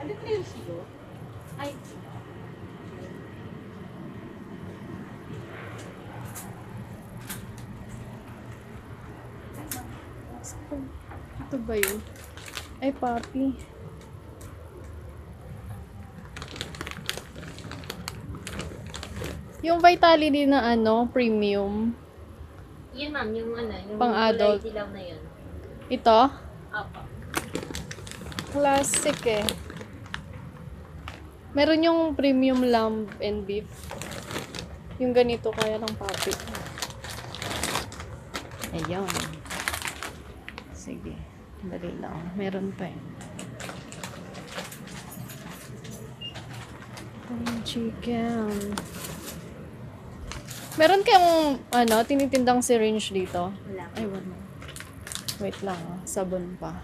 Ano pa yung siyo? Ay, Ito ba yun? Ay, papi. Yung Vitality na ano, premium. yun ma'am, yung ano, yung Pang kulay adult. dilaw na yun. Ito? Opo. Classic eh. Meron yung premium lamb and beef. Yung ganito kaya ng papi. Ayun. Sige. Dali lang. Meron pa eh. Chicken. Meron kayong, ano, tinitindang syringe dito? Wala. Ay, wala. Wait lang, sabon pa.